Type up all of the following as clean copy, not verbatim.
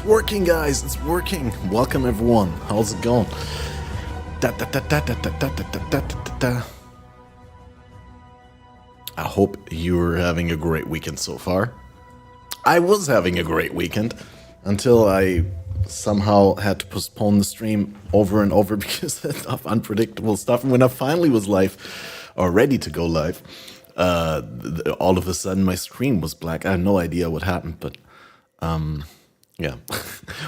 It's working, guys. It's working. Welcome, everyone. How's it going? I hope you're having a great weekend so far. I was having a great weekend until I somehow had to postpone the stream over and over because of unpredictable stuff. And when I finally was live, or ready to go live, all of a sudden my screen was black. I had no idea what happened, but yeah.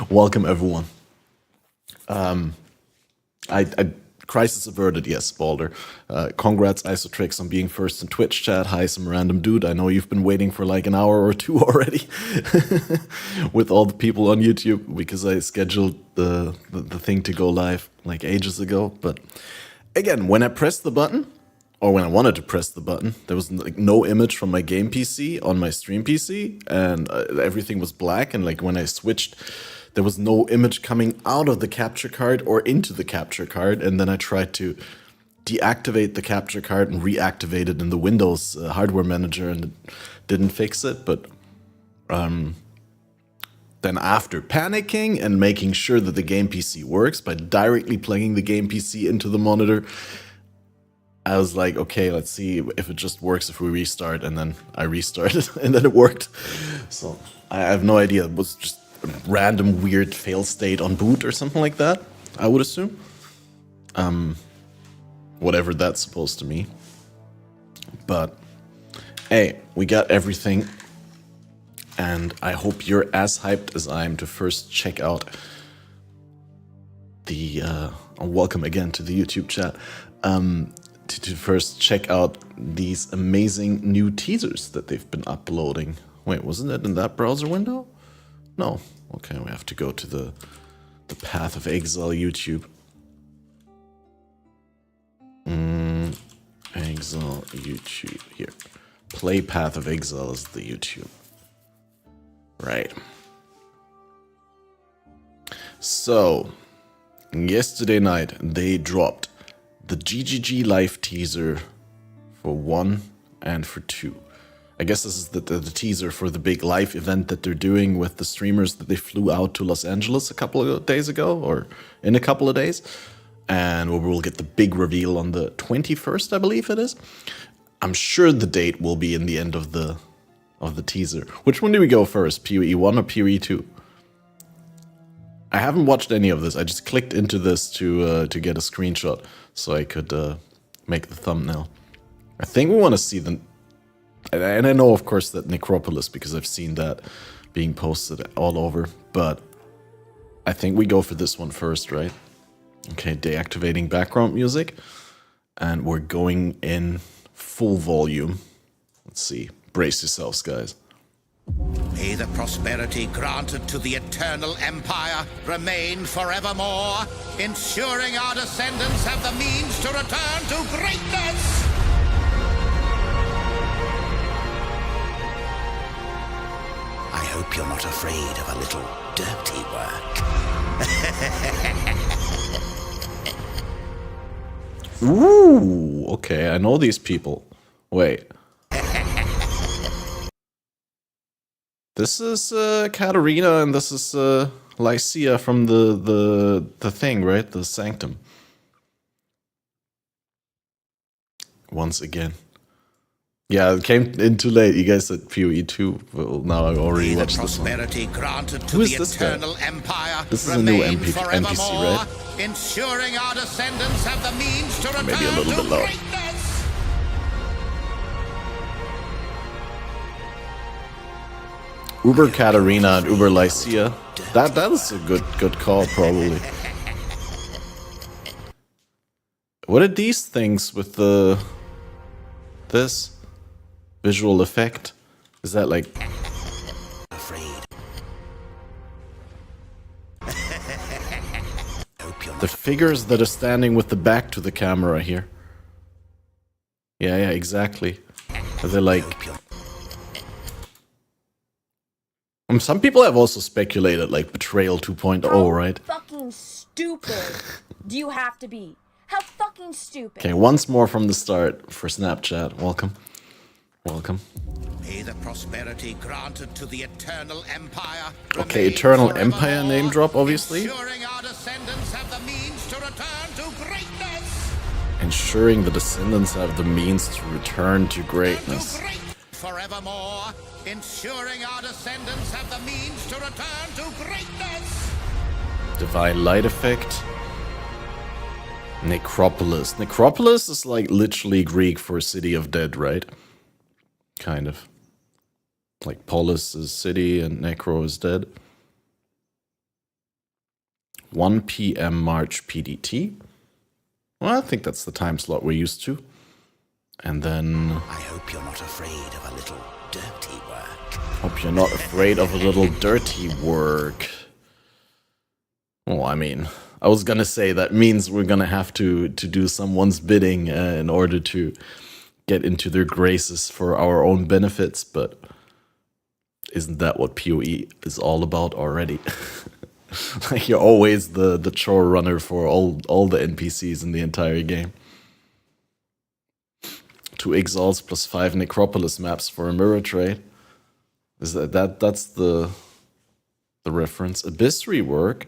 Welcome, everyone. I crisis averted, yes, Balder. Congrats, Isotrix, on being first in Twitch chat. Hi, some random dude. I know you've been waiting for like an hour or two already with all the people on YouTube because I scheduled the thing to go live like ages ago. But again, when I pressed the button, or when I wanted to press the button, there was like no image from my game PC on my stream PC, and everything was black. And like when I switched, there was no image coming out of the capture card or into the capture card. And then I tried to deactivate the capture card and reactivate it in the Windows hardware manager, and it didn't fix it. But then after panicking and making sure that the game PC works by directly plugging the game PC into the monitor, I was like, okay, let's see if it just works if we restart. And then I restarted and then it worked. So I have no idea. It was just a random weird fail state on boot or something like that, I would assume. Whatever that's supposed to mean. But hey, we got everything. And I hope you're as hyped as I am to first check out the welcome again to the YouTube chat. To first check out these amazing new teasers that they've been uploading. Wait, wasn't it in that browser window? No. Okay, we have to go to the Path of Exile YouTube. Exile YouTube. Here. Play Path of Exile is the YouTube. Right. So, yesterday night they dropped the GGG live teaser for 1 and for 2. I guess this is the teaser for the big live event that they're doing with the streamers that they flew out to Los Angeles a couple of days ago, or in a couple of days. And we'll get the big reveal on the 21st, I believe it is. I'm sure the date will be in the end of the teaser. Which one do we go first, PoE 1 or PoE 2? I haven't watched any of this. I just clicked into this to get a screenshot so I could make the thumbnail. I think we want to see the... And I know, of course, that Necropolis, because I've seen that being posted all over. But I think we go for this one first, right? Okay, deactivating background music. And we're going in full volume. Let's see. Brace yourselves, guys. May the prosperity granted to the eternal empire remain forevermore, ensuring our descendants have the means to return to greatness! I hope you're not afraid of a little dirty work. Ooh, okay, I know these people. Wait. This is Katarina, and this is Lycia from the thing, right? The Sanctum. Once again. Yeah, it came in too late. You guys said PoE 2. Well, now I've already watched this one. Who is this guy? This is a new NPC, right? Ensuring our descendants have the means to return maybe a little bit lower. Uber Katarina and Uber Lycia. That is a good call, probably. What are these things with this visual effect? Is that like the figures that are standing with the back to the camera here? Yeah, exactly. Are they like... some people have also speculated like Betrayal 2.0, right? How fucking stupid do you have to be? How fucking stupid. Okay, once more from the start for Snapchat. Welcome. Welcome. May the prosperity granted to the Eternal Empire Okay, remain Eternal forevermore, Empire name drop, obviously. ensuring our descendants have the means to return to greatness. Ensuring the descendants have the means to return to greatness. Forevermore, ensuring our descendants have the means to return to greatness. Divine Light Effect. Necropolis. Necropolis is like literally Greek for City of Dead, right? Kind of. Like polis is city and necro is dead. 1 p.m. March PDT. Well, I think that's the time slot we're used to. And then... I hope you're not afraid of a little dirty work. Hope you're not afraid of a little dirty work. Well, I mean, I was gonna say that means we're gonna have to do someone's bidding in order to get into their graces for our own benefits, but isn't that what PoE is all about already? Like, you're always the chore runner for all the NPCs in the entire game. 2 Exiles plus 5 Necropolis maps for a mirror trade. Is that's the reference? Abyss rework.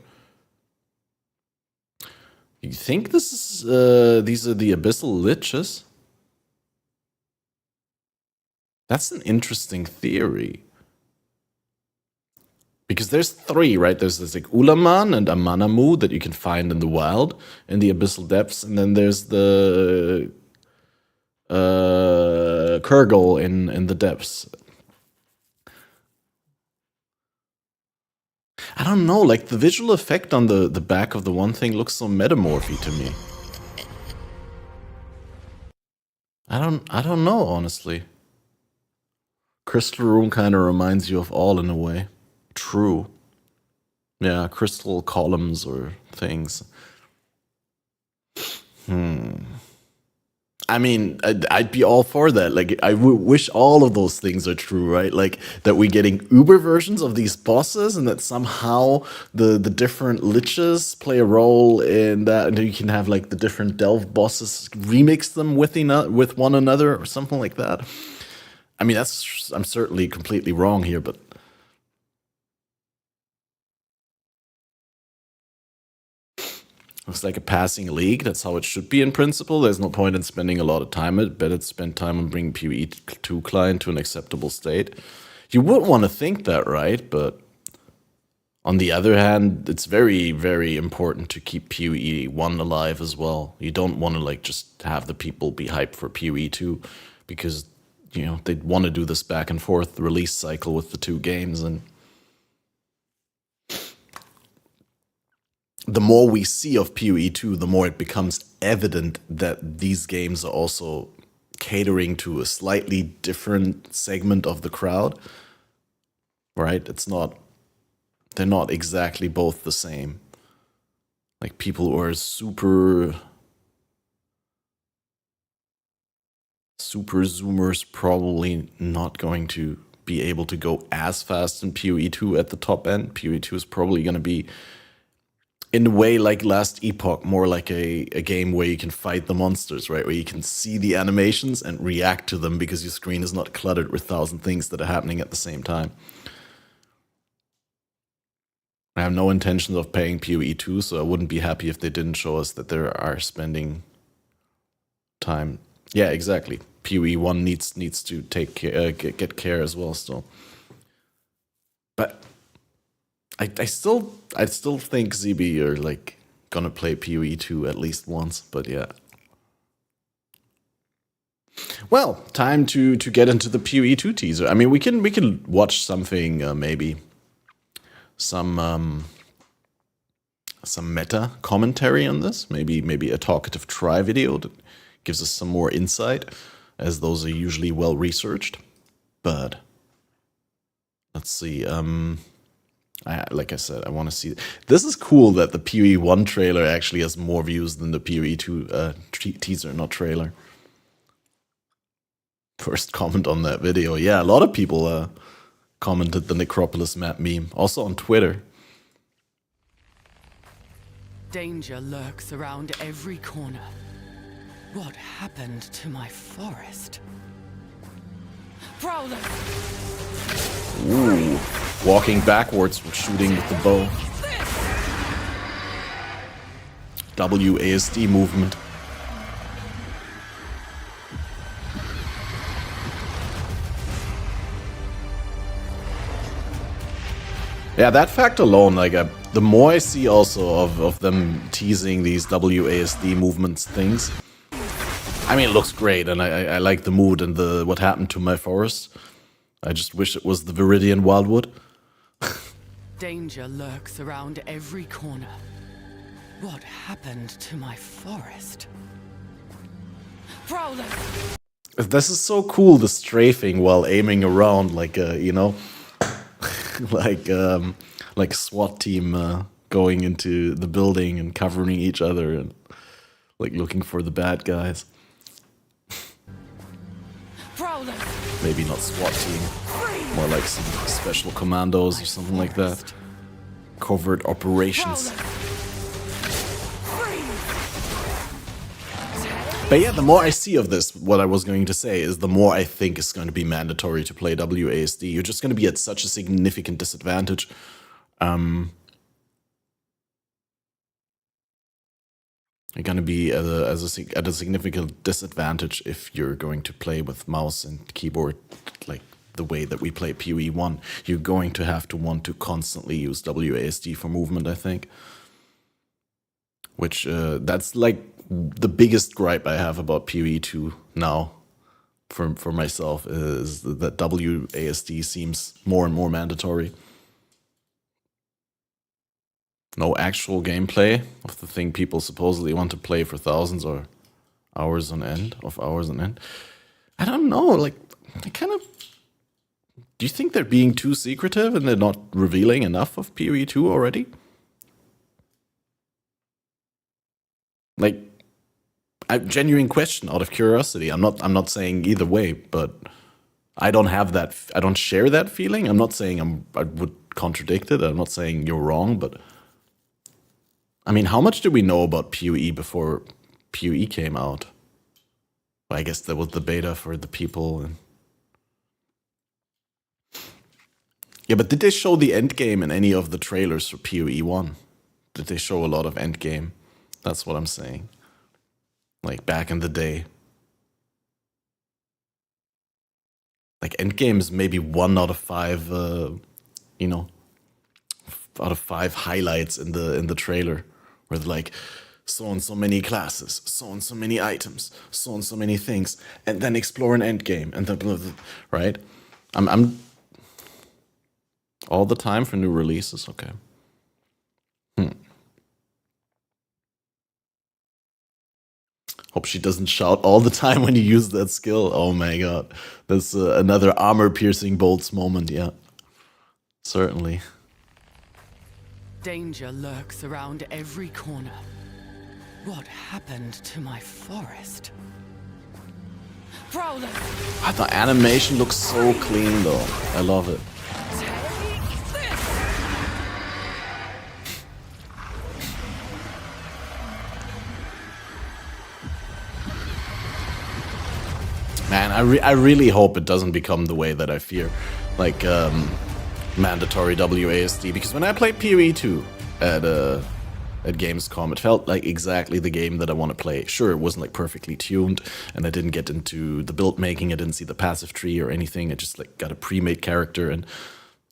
You think this is these are the Abyssal Liches? That's an interesting theory. Because there's 3, right? There's this like Ulaman and Amanamu that you can find in the wild, in the Abyssal Depths, and then there's the Kurgle in the depths. I don't know, like the visual effect on the back of the one thing looks so metamorphy to me. I don't know, honestly. Crystal Room kind of reminds you of all in a way. True. Yeah, crystal columns or things. I mean, I'd be all for that. Like, I wish all of those things are true, right? Like, that we're getting Uber versions of these bosses and that somehow the different liches play a role in that. And you can have, like, the different Delve bosses remix them with one another or something like that. I mean, I'm certainly completely wrong here, but... Looks like a passing league. That's how it should be in principle. There's no point in spending a lot of time. I'd better spend time on bringing PoE 2 client to an acceptable state. You would want to think that, right? But on the other hand, it's very, very important to keep PoE 1 alive as well. You don't want to like just have the people be hyped for PoE 2 because, you know, they'd want to do this back and forth release cycle with the 2 games, and the more we see of PoE 2, the more it becomes evident that these games are also catering to a slightly different segment of the crowd. Right? They're not exactly both the same. Like, people who are super zoomers probably not going to be able to go as fast in PoE 2 at the top end. PoE 2 is probably going to be, in a way, like Last Epoch, more like a game where you can fight the monsters, right? Where you can see the animations and react to them because your screen is not cluttered with 1,000 things that are happening at the same time. I have no intentions of paying PoE 2, so I wouldn't be happy if they didn't show us that they are spending time. Yeah, exactly. PoE 1 needs to take care, get care as well still. But I still think ZB are like gonna play PoE 2 at least once, but yeah. Well, time to get into the PoE 2 teaser. I mean, we can watch something, maybe some meta commentary on this. Maybe a talkative try video that gives us some more insight, as those are usually well researched. But let's see. Like I said, I want to see. This is cool that the PoE 1 trailer actually has more views than the PoE 2 teaser, not trailer. First comment on that video. Yeah, a lot of people commented the Necropolis map meme. Also on Twitter. Danger lurks around every corner. What happened to my forest? Prowler. Ooh, walking backwards from shooting with the bow. WASD movement. Yeah, that fact alone, like, the more I see also of them teasing these WASD movements things, I mean, it looks great, and I like the mood and the what happened to my forest. I just wish it was the Viridian Wildwood. Danger lurks around every corner. What happened to my forest? Prowler. This is so cool, the strafing while aiming around, like you know, like a SWAT team going into the building and covering each other and like looking for the bad guys. Prowler. Maybe not SWAT team, more like some special commandos or something like that. Covert operations. But yeah, the more I see of this, what I was going to say is the more I think it's going to be mandatory to play WASD. You're just going to be at such a significant disadvantage. You're going to be at a significant disadvantage if you're going to play with mouse and keyboard like the way that we play PoE 1. You're going to have to want to constantly use WASD for movement, I think. Which, that's like the biggest gripe I have about PoE 2 now for myself is that WASD seems more and more mandatory. No actual gameplay of the thing people supposedly want to play for thousands or hours on end. I don't know, like, I kind of... Do you think they're being too secretive and they're not revealing enough of PoE 2 already? Like, a genuine question out of curiosity. I'm not saying either way, but I don't have that. I don't share that feeling. I'm not saying I would contradict it. I'm not saying you're wrong, but I mean, how much did we know about PoE before PoE came out? Well, I guess there was the beta for the people. And yeah, but did they show the end game in any of the trailers for PoE 1? Did they show a lot of end game? That's what I'm saying. Like back in the day. Like endgame is maybe 1 out of 5, you know, out of 5 highlights in the trailer, where they're like, so and so many classes, so and so many items, so and so many things, and then explore an endgame, and then blah, blah, right? I'm all the time for new releases. Okay. Hope she doesn't shout all the time when you use that skill. Oh my god. That's another armor-piercing bolts moment, yeah. Certainly. Danger lurks around every corner. What happened to my forest? Prowler. The animation looks so clean though. I love it. Man, I really hope it doesn't become the way that I fear, like mandatory WASD. Because when I played PoE 2 at Gamescom, it felt like exactly the game that I want to play. Sure, it wasn't like perfectly tuned, and I didn't get into the build making. I didn't see the passive tree or anything. I just like got a pre-made character and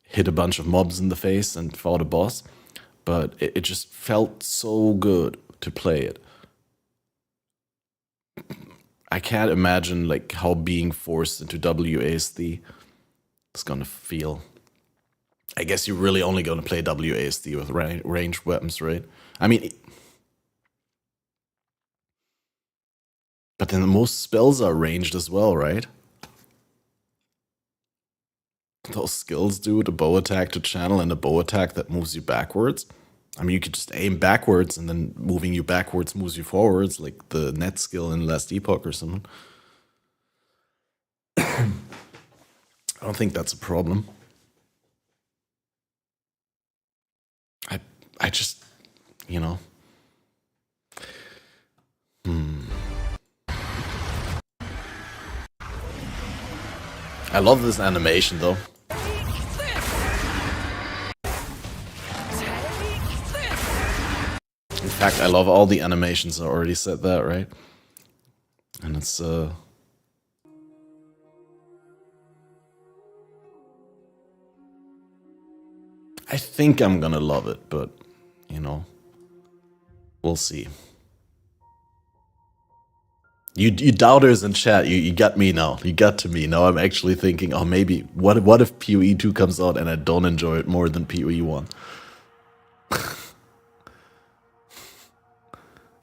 hit a bunch of mobs in the face and fought a boss. But it just felt so good to play it. I can't imagine like how being forced into WASD is gonna feel. I guess you're really only gonna play WASD with ranged weapons, right? I mean, but then most spells are ranged as well, right? Those skills, dude, a bow attack to channel and a bow attack that moves you backwards. I mean, you could just aim backwards and then moving you backwards moves you forwards, like the net skill in Last Epoch or something. I don't think that's a problem. I just, you know. I love this animation though. In fact, I love all the animations. I already said that, right? And it's I think I'm gonna love it, but you know, we'll see. You doubters in chat, you got me now. You got to me. Now I'm actually thinking, oh, maybe, what if PoE 2 comes out and I don't enjoy it more than PoE 1?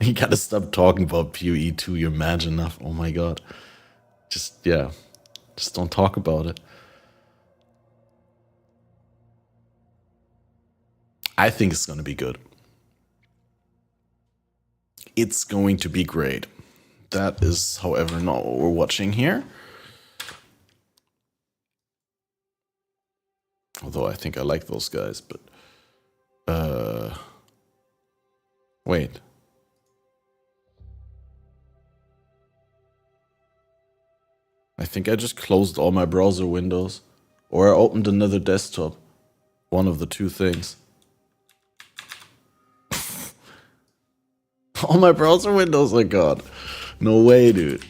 You gotta stop talking about PoE 2, you're mad enough. Oh my god. Just don't talk about it. I think it's gonna be good. It's going to be great. That is, however, not what we're watching here. Although I think I like those guys, but... Wait. I think I just closed all my browser windows. Or I opened another desktop. One of the two things. All my browser windows are gone. No way, dude.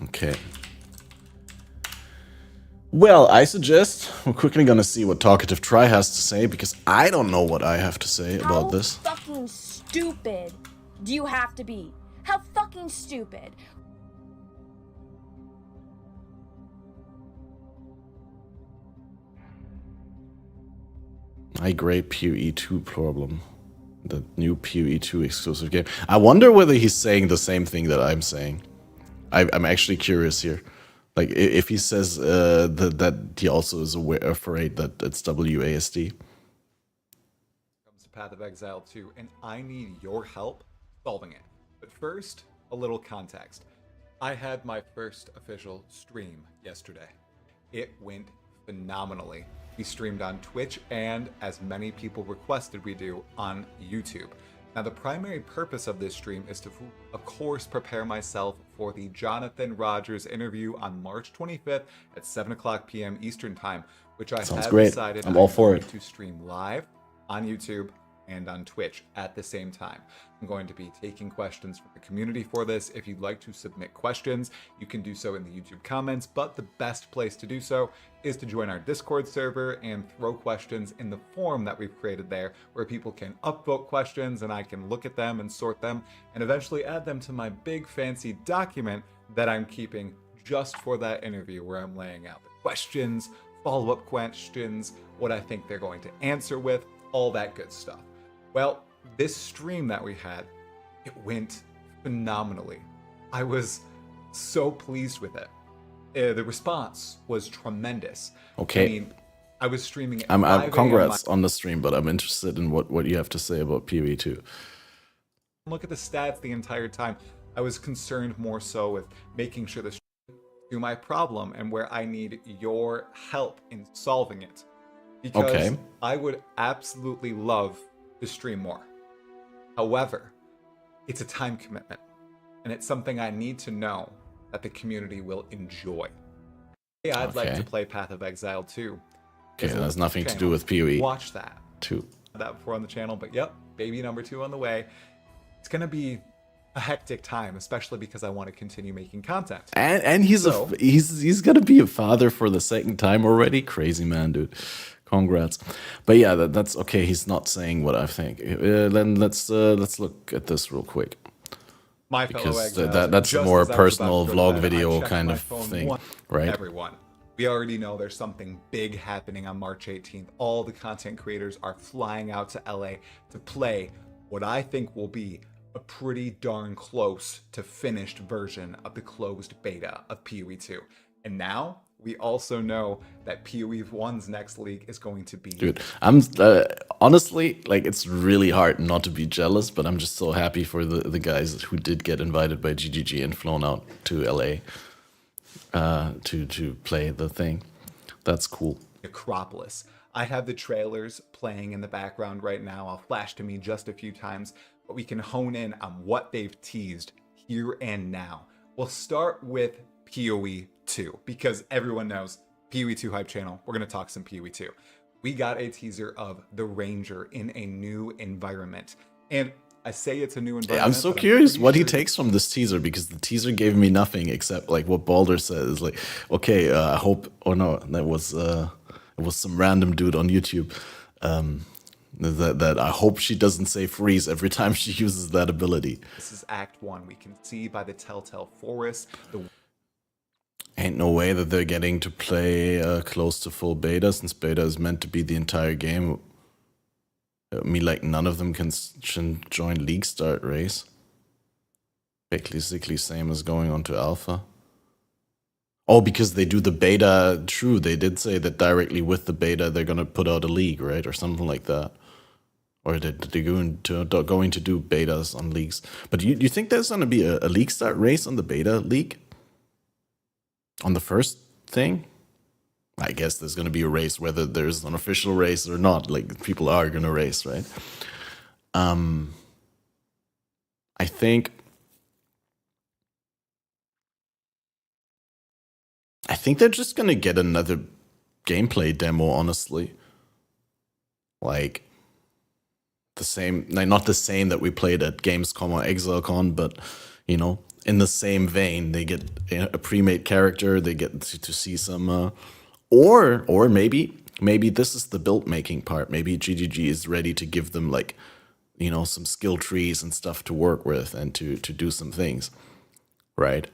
Okay. Well, I suggest we're quickly gonna see what Talkative Try has to say, because I don't know what I have to say about this. How fucking stupid do you have to be? How fucking stupid? My great PoE 2 problem. The new PoE 2 exclusive game. I wonder whether he's saying the same thing that I'm saying. I'm actually curious here. Like, if he says that he also is afraid that it's WASD. Comes to Path of Exile 2, and I need your help solving it. But first, a little context. I had my first official stream yesterday. It went phenomenally. We streamed on Twitch and, as many people requested we do, on YouTube. Now, the primary purpose of this stream is to, of course, prepare myself for the Jonathan Rogers interview on March 25th at 7 o'clock p.m. Eastern Time, which I have decided I'm all for it to stream live on YouTube and on Twitch at the same time. I'm going to be taking questions from the community for this. If you'd like to submit questions, you can do so in the YouTube comments, but the best place to do so is to join our Discord server and throw questions in the form that we've created there, where people can upvote questions and I can look at them and sort them and eventually add them to my big fancy document that I'm keeping just for that interview, where I'm laying out the questions, follow-up questions, what I think they're going to answer with, all that good stuff. Well, this stream that we had, it went phenomenally. I was so pleased with it. The response was tremendous. Okay. I mean, I was streaming at I'm 5 a.m. congrats on the stream, but I'm interested in what you have to say about PoE 2. Look at the stats the entire time. I was concerned more so with making sure this do my problem and where I need your help in solving it. Because I would absolutely love to stream more. However, it's a time commitment, and it's something I need to know that the community will enjoy. Yeah, I'd like to play Path of Exile 2. Okay, that has nothing to do with PoE. Watch that. 2. That before on the channel, but yep, baby number 2 on the way. It's gonna be a hectic time, especially because I want to continue making content. And he's gonna be a father for the second time already. Crazy man, dude. Congrats. But yeah, that's okay. He's not saying what I think. Then let's look at this real quick. My fellow because exiles, that's a more personal vlog I video checked kind my of phone thing, once. right? Everyone, we already know there's something big happening on March 18th. All the content creators are flying out to LA to play what I think will be a pretty darn close to finished version of the closed beta of PoE 2. And now we also know that PoE 1's next league is going to be... Dude, I'm honestly, like, it's really hard not to be jealous, but I'm just so happy for the guys who did get invited by GGG and flown out to LA to play the thing. That's cool. Necropolis. I have the trailers playing in the background right now. I'll flash to me just a few times. but we can hone in on what they've teased here and now. We'll start with PoE 2 because everyone knows PoE 2 hype channel. We're going to talk some PoE 2. We got a teaser of the Ranger in a new environment. And I say it's a new environment. I'm so curious what he takes from this teaser, because the teaser gave me nothing except like what Balder says. Like, okay, I hope, or no, that was it was some random dude on YouTube. That I hope she doesn't say freeze every time she uses that ability. This is Act 1. We can see by the Telltale Forest. Ain't no way that they're getting to play close to full beta, since beta is meant to be the entire game. I mean, like, none of them can join League Start race. Basically same as going on to Alpha. Oh, because they do the beta. True, they did say that directly with the beta they're gonna put out a league, right? Or something like that. Or they're going to do betas on leagues. But you think there's gonna be a League Start race on the beta league? On the first thing? I guess there's going to be a race, whether there's an official race or not. Like, people are going to race, right? I think they're just going to get another gameplay demo, honestly. Like, the same, not the same that we played at Gamescom or ExileCon, but, you know, in the same vein. They get a pre-made character, they get to see some... Or maybe this is the build making part. Maybe GGG is ready to give them, like, you know, some skill trees and stuff to work with and to do some things, right?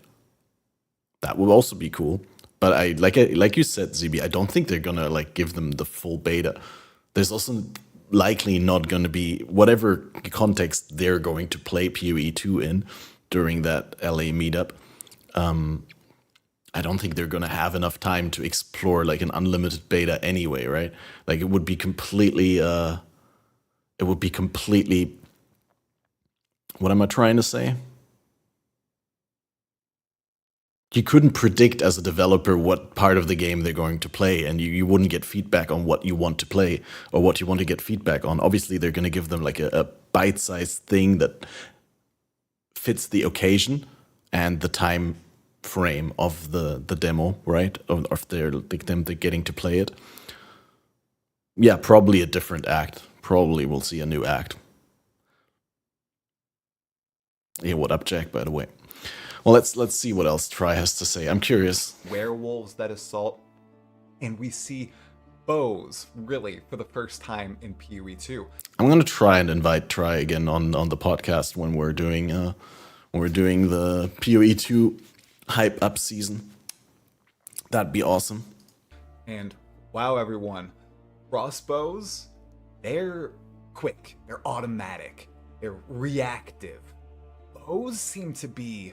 That would also be cool. But like you said, ZB, I don't think they're gonna like give them the full beta. There's also likely not gonna be whatever context they're going to play PoE 2 in during that LA meetup. I don't think they're going to have enough time to explore like an unlimited beta anyway, right? Like, it would be completely, what am I trying to say? You couldn't predict as a developer what part of the game they're going to play, and you wouldn't get feedback on what you want to play or what you want to get feedback on. Obviously, they're going to give them like a bite-sized thing that fits the occasion and the time frame of the demo, right? Of they're getting to play it. Yeah, probably a different act. Probably we'll see a new act. Yeah, what up, Jack, by the way? Well, let's see what else Try has to say. I'm curious. Werewolves that assault, and we see bows, really, for the first time in PoE 2. I'm gonna try and invite Try again on the podcast when we're doing the PoE 2 hype up season. That'd be awesome. And wow, everyone, crossbows, they're quick, they're automatic, they're reactive. Bows seem to be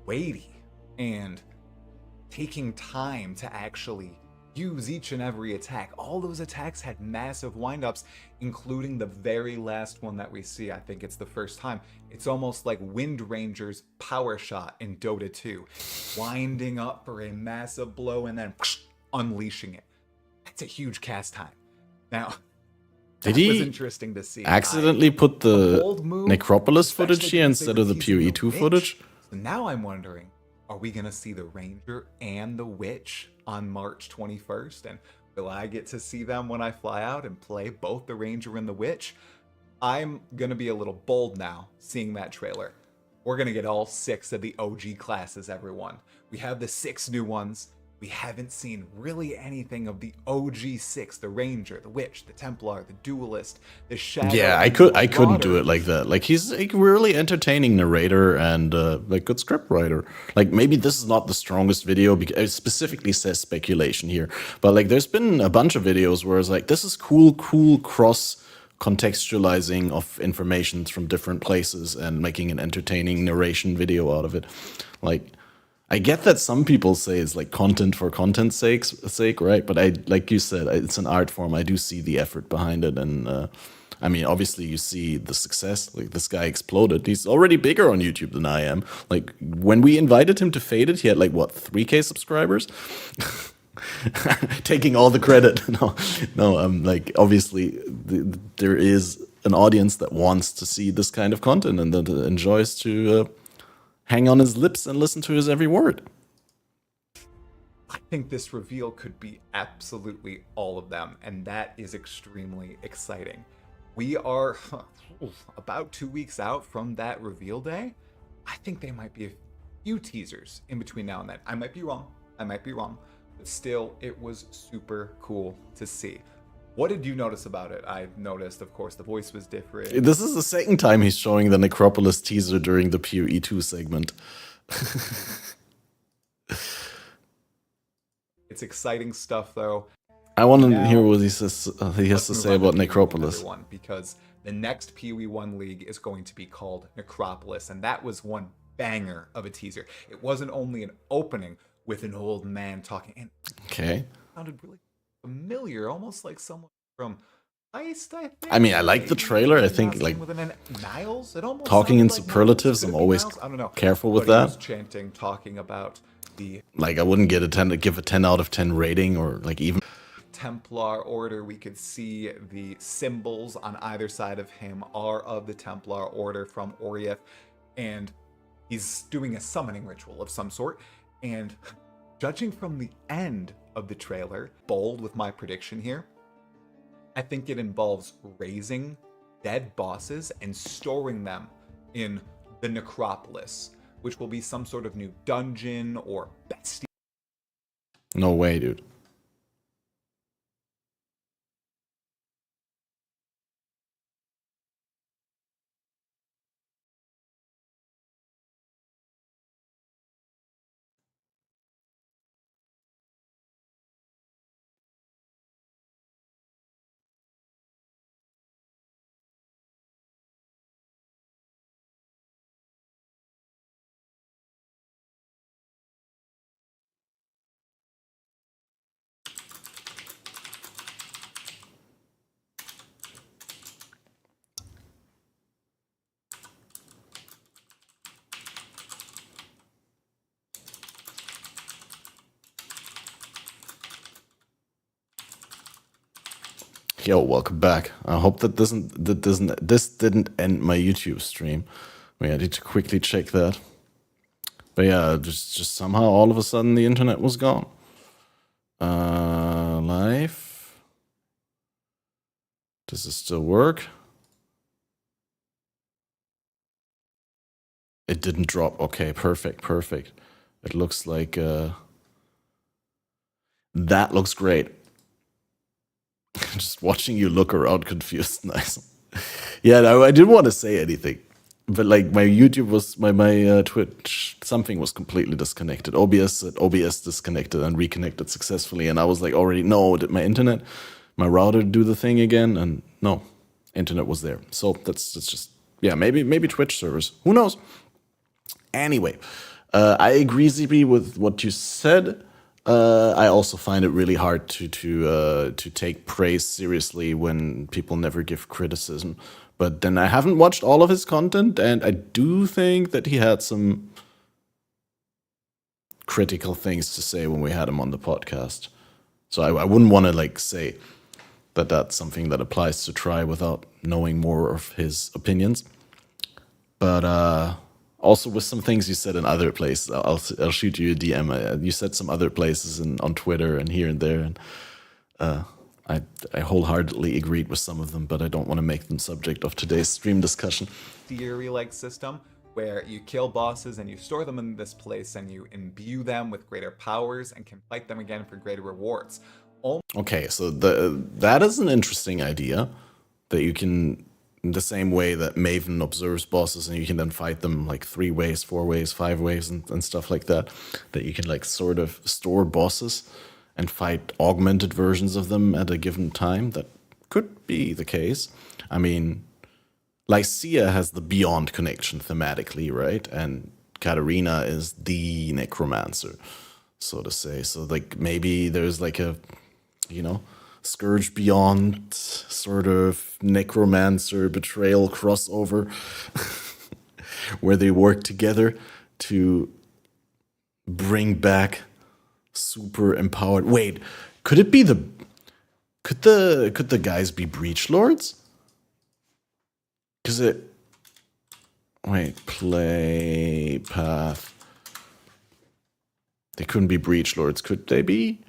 weighty and taking time to actually use each and every attack. All those attacks had massive windups, including the very last one that we see. I think it's the first time. It's almost like Wind Ranger's power shot in Dota 2, winding up for a massive blow and then unleashing it. That's a huge cast time. Now, did that he was interesting to see. accidentally put the bold move, Necropolis footage especially here because they instead were of the teasing PoE the 2 witch. footage? So now I'm wondering, are we going to see the Ranger and the Witch on March 21st? And will I get to see them when I fly out and play both the Ranger and the Witch? I'm going to be a little bold now, seeing that trailer. We're going to get all 6 of the OG classes, everyone. We have the 6 new ones. We haven't seen really anything of the OG 6, the Ranger, the Witch, the Templar, the Duelist, the Shadow. Yeah, I couldn't do it like that. Like, he's a really entertaining narrator and like good script writer. Like, maybe this is not the strongest video because it specifically says speculation here, but like there's been a bunch of videos where it's like, this is cool cross contextualizing of information from different places and making an entertaining narration video out of it. Like, I get that some people say it's like content for content's sake, right? But I, like you said, it's an art form. I do see the effort behind it, and I mean, obviously, you see the success. Like, this guy exploded. He's already bigger on YouTube than I am. Like, when we invited him to Faded, he had like what, 3K subscribers. Taking all the credit. No. Like, obviously, there is an audience that wants to see this kind of content and that enjoys to hang on his lips and listen to his every word. I think this reveal could be absolutely all of them, and that is extremely exciting. We are about 2 weeks out from that reveal day. I think they might be a few teasers in between now and then. I might be wrong, but still, it was super cool to see. What did you notice about it? I noticed, of course, the voice was different. This is the second time he's showing the Necropolis teaser during the PoE 2 segment. It's exciting stuff, though. I want to hear what he says. He has to say about Necropolis. Because the next PoE 1 league is going to be called Necropolis, and that was one banger of a teaser. It wasn't only an opening with an old man talking, and it sounded really familiar, almost like someone from Heist, I think. I mean, I like the trailer. I think like Niles. It almost talking in like superlatives. I'm always careful with that. He was chanting, talking about the I wouldn't give a 10 out of 10 rating, or like even Templar Order. We could see the symbols on either side of him are of the Templar Order from Oriath, and he's doing a summoning ritual of some sort. And judging from the end of the trailer, bold with my prediction here, I think it involves raising dead bosses and storing them in the Necropolis, which will be some sort of new dungeon or bestiary. No way, dude. Yo, welcome back. I hope that this didn't end my YouTube stream. I need to quickly check that. But yeah, just somehow all of a sudden the internet was gone. Live. Does it still work? It didn't drop. Okay, perfect. It looks like that looks great. Just watching you look around confused. Nice. Yeah, no, I didn't want to say anything, but like my YouTube was my Twitch, something was completely disconnected. OBS disconnected and reconnected successfully, and I was like, already no, did my router do the thing again? And no, internet was there. So that's just maybe Twitch servers. Who knows? Anyway, I agree, ZB, with what you said. I also find it really hard to take praise seriously when people never give criticism. But then I haven't watched all of his content, and I do think that he had some critical things to say when we had him on the podcast. So I wouldn't want to say that that's something that applies to Try without knowing more of his opinions. But also with some things you said in other places, I'll shoot you a DM. You said some other places on Twitter and here and there, and I wholeheartedly agreed with some of them, but I don't want to make them subject of today's stream discussion. Theory-like system where you kill bosses and you store them in this place and you imbue them with greater powers and can fight them again for greater rewards. Okay, so that is an interesting idea, that you can, in the same way that Maven observes bosses and you can then fight them 3 ways, 4 ways, 5 ways and stuff like that, that you can sort of store bosses and fight augmented versions of them at a given time. That could be the case. I mean, Lycia has the Beyond connection thematically, right? And Katarina is the necromancer, so to say. So maybe there's a Scourge Beyond sort of necromancer betrayal crossover where they work together to bring back super empowered. Wait, could it be could the guys be Breach Lords? Because it... Wait, play path. They couldn't be Breach Lords, could they be?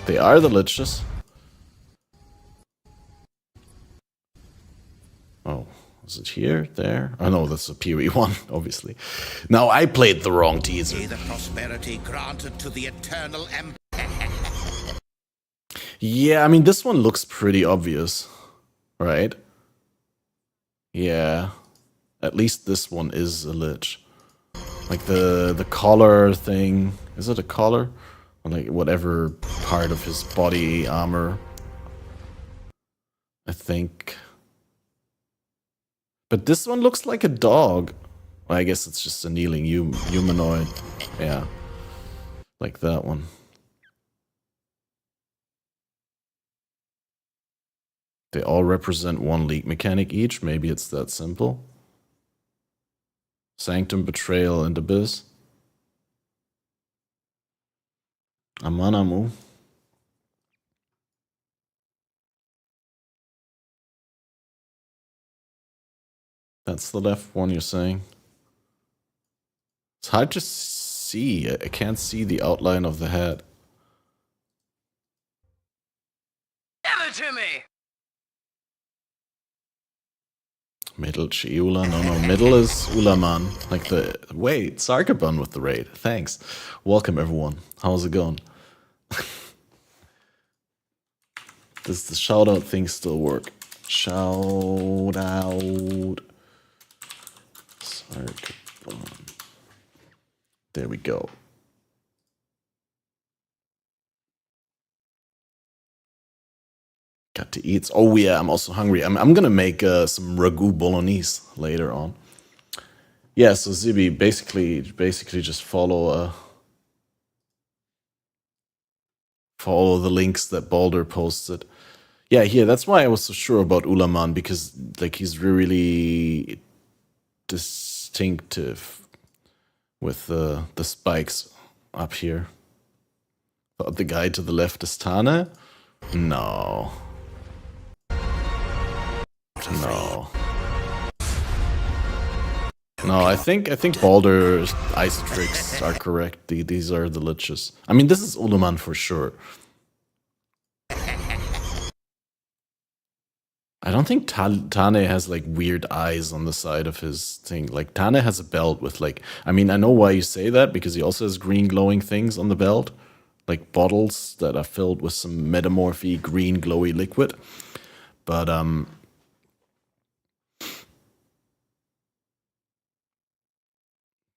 They are the Liches. Oh, is it here? There? Oh no, that's a PoE one, obviously. Now I played the wrong teaser. May the prosperity granted to the eternal empire. Yeah, I mean, this one looks pretty obvious, right? Yeah, at least this one is a Lich. Like the collar thing. Is it a collar? Or like whatever part of his body armor. I think. But this one looks like a dog. Well, I guess it's just a kneeling humanoid. Yeah. Like that one. They all represent one league mechanic each. Maybe it's that simple. Sanctum, Betrayal, and Abyss. Amanamu. That's the left one you're saying. It's hard to see. I can't see the outline of the head. Give it to me! Middle Chiula. No, middle is Ulaman. Like the... Wait, Sarkabun with the raid. Thanks. Welcome, everyone. How's it going? Does the shout-out thing still work? Shout-out... Sarkabun. There we go. Got to eat. Oh yeah, I'm also hungry. I'm gonna make some ragu bolognese later on. Yeah, so Zibi, basically just follow the links that Balder posted. Yeah, here, that's why I was so sure about Ulaman, because like he's really distinctive with the spikes up here. Thought the guy to the left is Tane? No. No, I think Baldur's ice tricks are correct. These are the Liches. I mean, this is Ulaman for sure. I don't think Tane has like weird eyes on the side of his thing. Like Tane has a belt with like, I mean, I know why you say that, because he also has green glowing things on the belt. Like bottles that are filled with some metamorphy green glowy liquid. But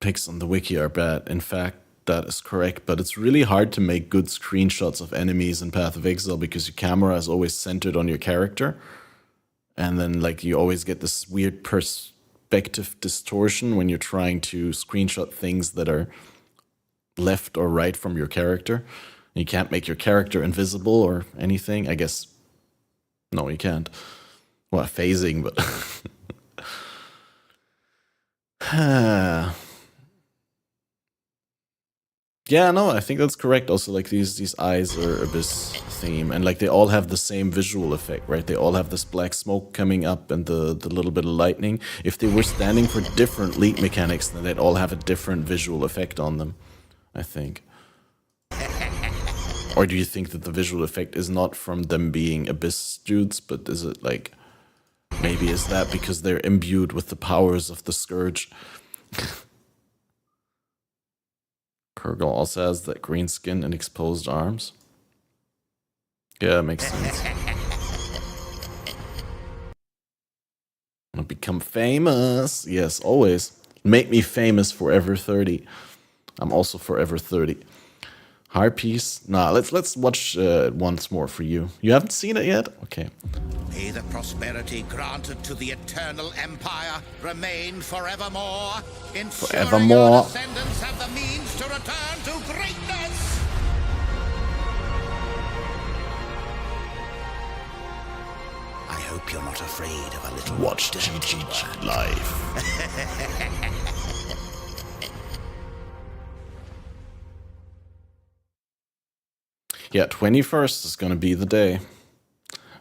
pics on the wiki are bad. In fact, that is correct, but it's really hard to make good screenshots of enemies in Path of Exile because your camera is always centered on your character. And then like you always get this weird perspective distortion when you're trying to screenshot things that are left or right from your character. You can't make your character invisible or anything. I guess, no, you can't. Well, phasing, but... Yeah, no, I think that's correct. Also, like these eyes are Abyss theme, and like they all have the same visual effect, right? They all have this black smoke coming up and the little bit of lightning. If they were standing for different league mechanics, then they'd all have a different visual effect on them, I think. Or do you think that the visual effect is not from them being Abyss dudes, but is it like, maybe is that because they're imbued with the powers of the Scourge? Kurgal also has that green skin and exposed arms. Yeah, makes sense. I'll become famous. Yes, always. Make me famous forever 30. I'm also forever 30. Harpies. Nah, let's watch once more for you. You haven't seen it yet? Okay. May the prosperity granted to the eternal empire remain forevermore, ensuring our descendants have the means to return to greatness. I hope you're not afraid of a little Watch GGG live. Yeah, 21st is going to be the day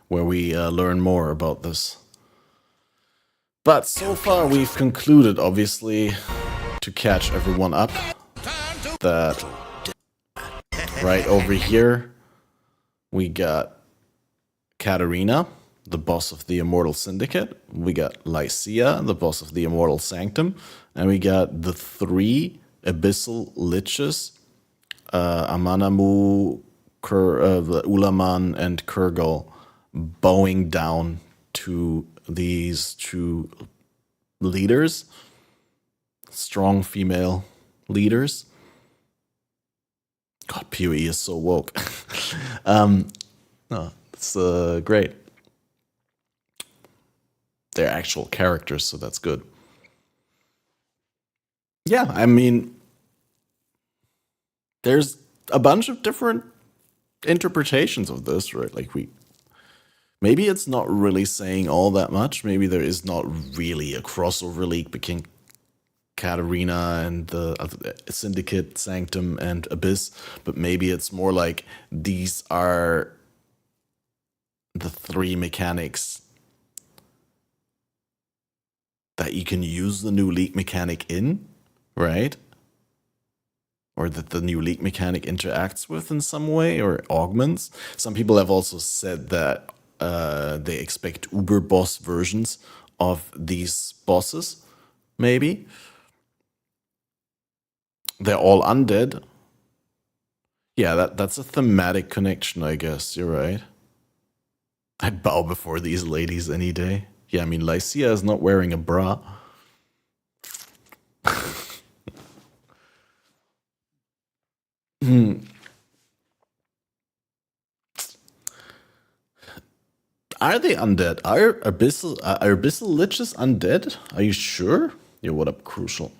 where we learn more about this. But so far we've concluded, obviously, to catch everyone up, that right over here we got Katarina, the boss of the Immortal Syndicate. We got Lycia, the boss of the Immortal Sanctum. And we got the 3 Abyssal Liches, Amanamu, Ulaman, and Kurgal, bowing down to these 2 leaders, strong female leaders. God, PoE is so woke. No, it's great. They're actual characters, so that's good. Yeah, I mean, there's a bunch of different interpretations of this, right? Like, maybe it's not really saying all that much. Maybe there is not really a crossover league between Katarina and the Syndicate, Sanctum, and Abyss, but maybe it's more like these are the 3 mechanics that you can use the new league mechanic in, right? Or that the new league mechanic interacts with in some way or augments. Some people have also said that they expect uber boss versions of these bosses, maybe. They're all undead. Yeah, that's a thematic connection, I guess. You're right. I'd bow before these ladies any day. Yeah, I mean, Lycia is not wearing a bra. Are they undead? Are Abyssal Liches undead? Are you sure? Yeah, what up, Crucial?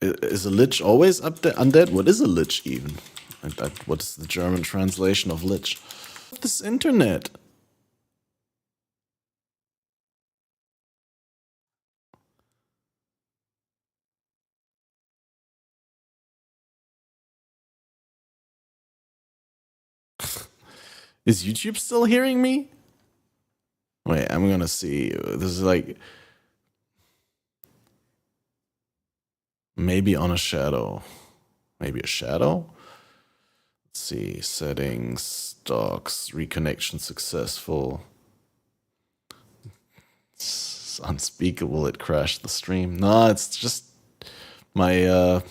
Is a Lich always undead? What is a Lich even? What is the German translation of Lich? This internet. Is YouTube still hearing me? Wait, I'm gonna see. This is like maybe on a shadow. Maybe a shadow? Let's see. Settings, docs, reconnection successful. It's unspeakable, it crashed the stream. No, it's just my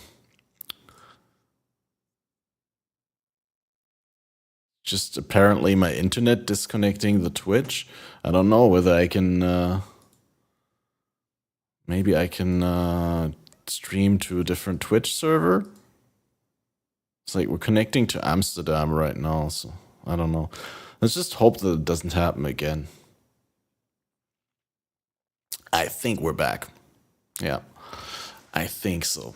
just apparently my internet disconnecting the Twitch. I don't know whether I can maybe I can stream to a different Twitch server. It's like we're connecting to Amsterdam right now, so I don't know. Let's just hope that it doesn't happen again. I think we're back. Yeah, I think so.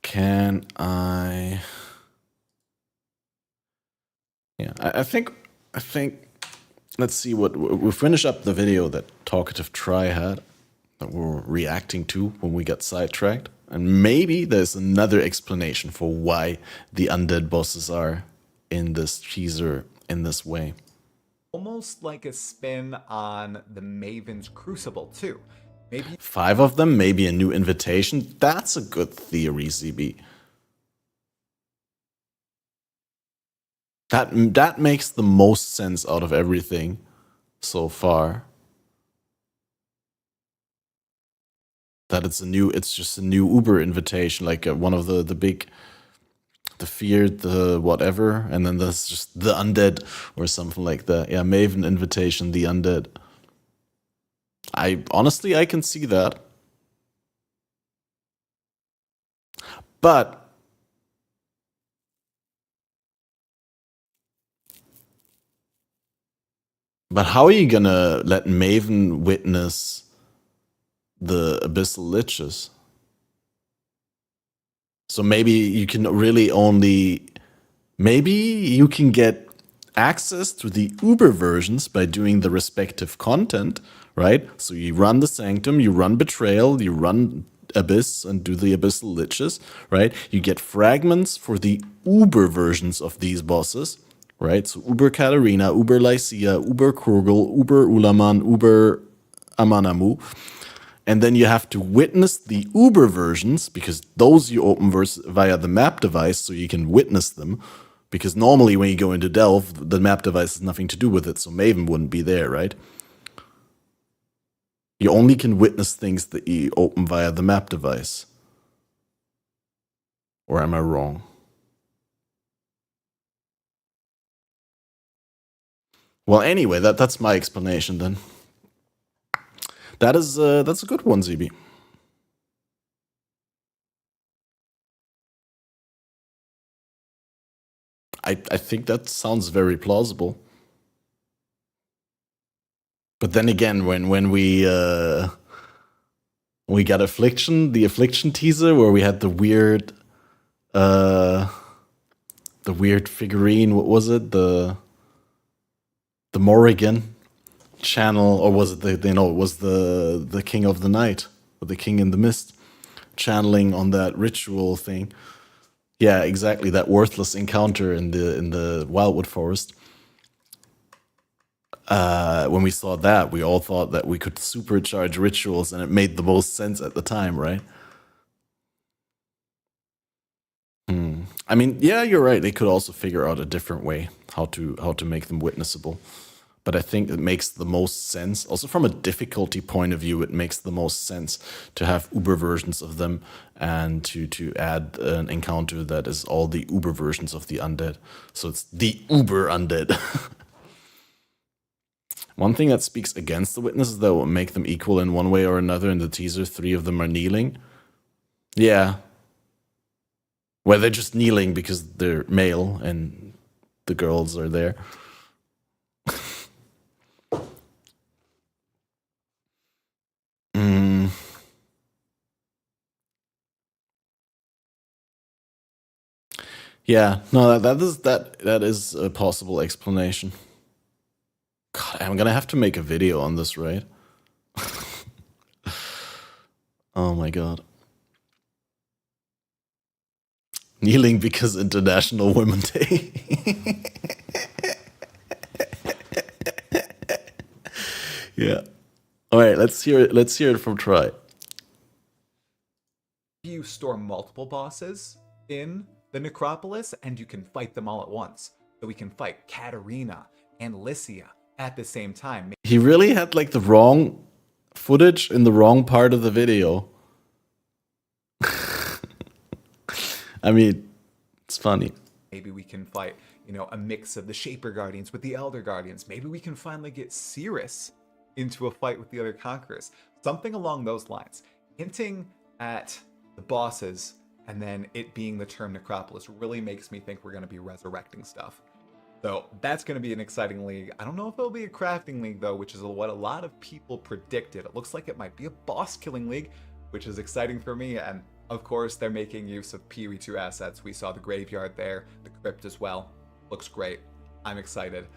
Can I? Yeah, I think. Let's see what we'll finish up the video that Talkative Try had that we were reacting to when we got sidetracked, and maybe there's another explanation for why the undead bosses are in this teaser in this way. Almost like a spin on the Maven's Crucible too. Maybe 5 of them, maybe a new invitation. That's a good theory, ZB. That makes the most sense out of everything so far. That it's just a new Uber invitation, like one of the big, the feared, the whatever, and then there's just the undead or something like that. Yeah, Maven invitation, the undead. Honestly, I can see that. But how are you gonna let Maven witness the Abyssal Liches? So maybe you can really only... Maybe you can get access to the Uber versions by doing the respective content, right? So you run the Sanctum, you run Betrayal, you run Abyss and do the Abyssal Liches, right? You get fragments for the Uber versions of these bosses, right? So Uber Katarina, Uber Lycia, Uber Kurgel, Uber Ulaman, Uber Amanamu. And then you have to witness the Uber versions, because those you open via the map device, so you can witness them. Because normally when you go into Delve, the map device has nothing to do with it, so Maven wouldn't be there, right? You only can witness things that you open via the map device. Or am I wrong? Well, anyway, that's my explanation then. That's a good one, ZB. I think that sounds very plausible. But then again, when we got Affliction, the Affliction teaser where we had the weird figurine, what was it? The Morrigan channel, or was it it was the King of the Night, or the King in the Mist channeling on that ritual thing. Yeah, exactly, that worthless encounter in the Wildwood Forest. When we saw that, we all thought that we could supercharge rituals, and it made the most sense at the time, right? I mean, yeah, you're right. They could also figure out a different way how to make them witnessable. But I think it makes the most sense. Also, from a difficulty point of view, it makes the most sense to have Uber versions of them and to add an encounter that is all the Uber versions of the undead. So it's the Uber undead. One thing that speaks against the witnesses that will make them equal in one way or another in the teaser, 3 of them are kneeling. Yeah. Well, they're just kneeling because they're male and the girls are there. Yeah, no, that is a possible explanation. God, I'm gonna have to make a video on this, right? Oh my god. Kneeling because International Women Day. Yeah. All right, let's hear it. Let's hear it from Try. You store multiple bosses in the Necropolis, and you can fight them all at once. So we can fight Katarina and Lycia at the same time. He really had like the wrong footage in the wrong part of the video. I mean, it's funny. Maybe we can fight, a mix of the Shaper Guardians with the Elder Guardians. Maybe we can finally get Cirrus into a fight with the other Conquerors. Something along those lines. Hinting at the bosses and then it being the term Necropolis really makes me think we're going to be resurrecting stuff. So that's going to be an exciting league. I don't know if it'll be a crafting league, though, which is what a lot of people predicted. It looks like it might be a boss-killing league, which is exciting for me. And, of course, they're making use of PoE 2 assets. We saw the Graveyard there, the Crypt as well. Looks great. I'm excited.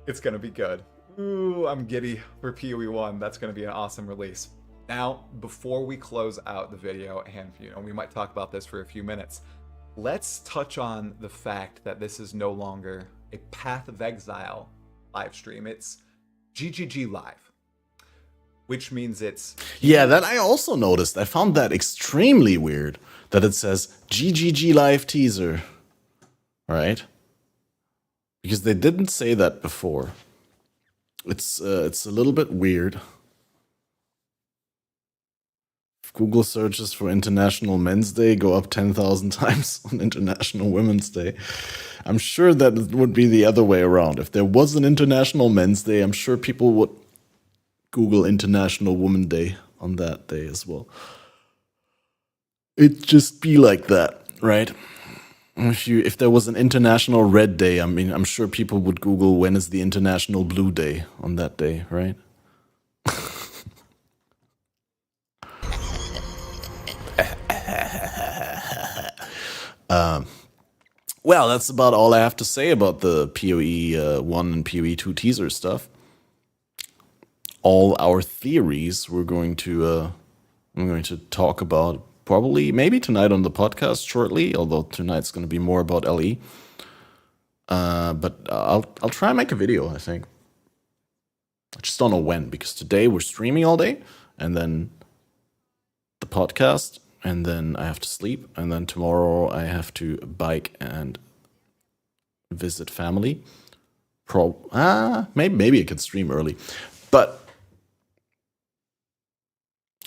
It's going to be good. Ooh, I'm giddy for PoE 1. That's going to be an awesome release. Now, before we close out the video, and we might talk about this for a few minutes, let's touch on the fact that this is no longer a Path of Exile live stream. It's GGG Live, which means it's... Yeah, that I also noticed. I found that extremely weird, that it says GGG Live Teaser, right? Because they didn't say that before. It's a little bit weird. Google searches for International Men's Day go up 10,000 times on International Women's Day. I'm sure that it would be the other way around. If there was an International Men's Day, I'm sure people would Google International Women's Day on that day as well. It'd just be like that, right? If there was an International Red Day, I mean, I'm sure people would Google when is the International Blue Day on that day, right? Well, that's about all I have to say about the PoE 1 and PoE 2 teaser stuff. All our theories we're going to I'm going to talk about probably, maybe tonight on the podcast shortly, although tonight's going to be more about LE. But I'll try and make a video, I think. I just don't know when, because today we're streaming all day, and then the podcast, and then I have to sleep, and then tomorrow I have to bike and visit family. Maybe I could stream early, but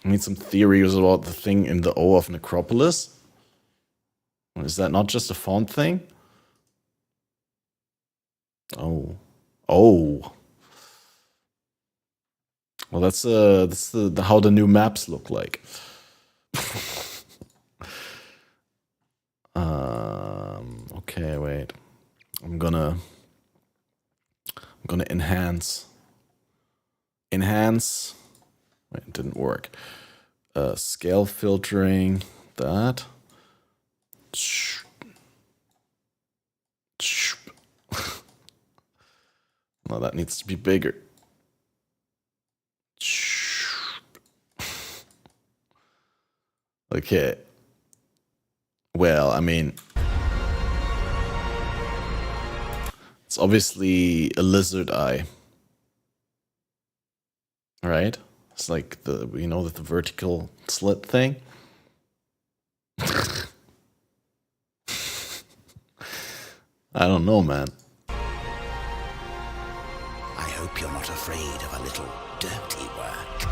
I need some theories about the thing in the O of Necropolis. Is that not just a font thing? Oh. Well, that's the how the new maps look like. Okay, wait. I'm gonna enhance. Wait, it didn't work. Scale filtering, that. No, that needs to be bigger. Okay. Well, I mean, it's obviously a lizard eye. Right? It's like the vertical slit thing. I don't know, man. I hope you're not afraid of a little dirty work.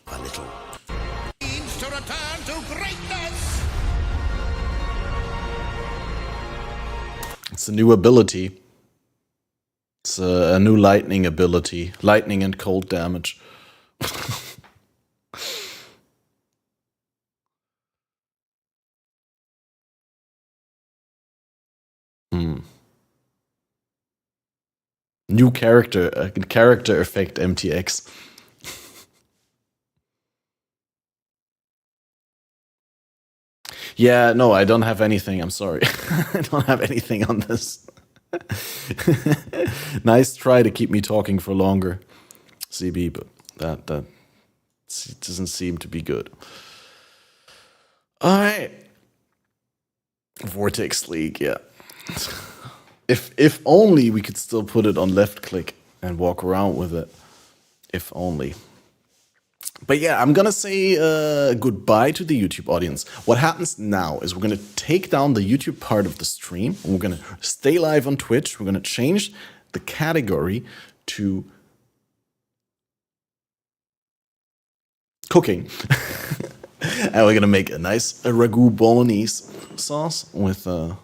A little means to return to greatness. It's a new ability. It's a new lightning ability. Lightning and cold damage. New character effect MTX. Yeah, no, I don't have anything. I'm sorry. I don't have anything on this. Nice try to keep me talking for longer, CB, but that doesn't seem to be good. All right. Vortex League, yeah. If only we could still put it on left click and walk around with it. If only. But yeah, I'm gonna say goodbye to the YouTube audience. What happens now is we're gonna take down the YouTube part of the stream. And we're gonna stay live on Twitch. We're gonna change the category to cooking. And we're gonna make a nice ragu bolognese sauce with the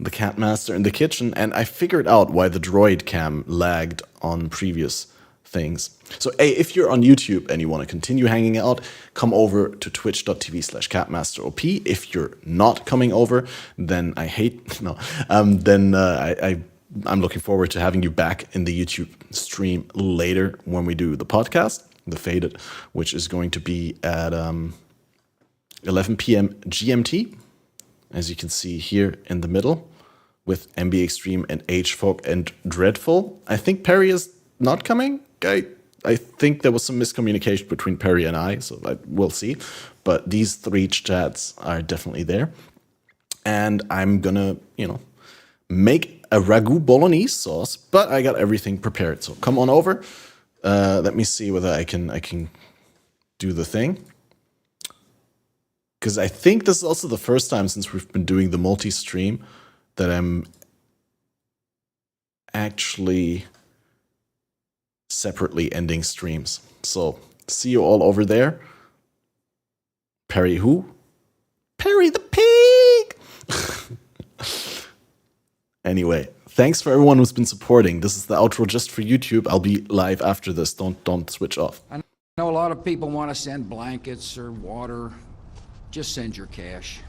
Catmaster in the kitchen. And I figured out why the droid cam lagged on previous things. So, hey, if you're on YouTube and you want to continue hanging out, come over to twitch.tv/catmasterop. If you're not coming over, then I'm looking forward to having you back in the YouTube stream later when we do the podcast, the Faded, which is going to be at 11 p.m. GMT, as you can see here in the middle, with MB Extreme and HFog and Dreadful. I think Perry is not coming. I think there was some miscommunication between Perry and I, so we'll see. But these three chats are definitely there. And I'm gonna, make a ragu bolognese sauce, but I got everything prepared. So come on over. Let me see whether I can do the thing. Because I think this is also the first time since we've been doing the multi-stream that I'm actually separately ending streams. So see you all over there. Perry who? Perry the pig! Anyway, thanks for everyone who's been supporting. This is the outro just for YouTube. I'll be live after this. Don't switch off. I know a lot of people want to send blankets or water. Just send your cash.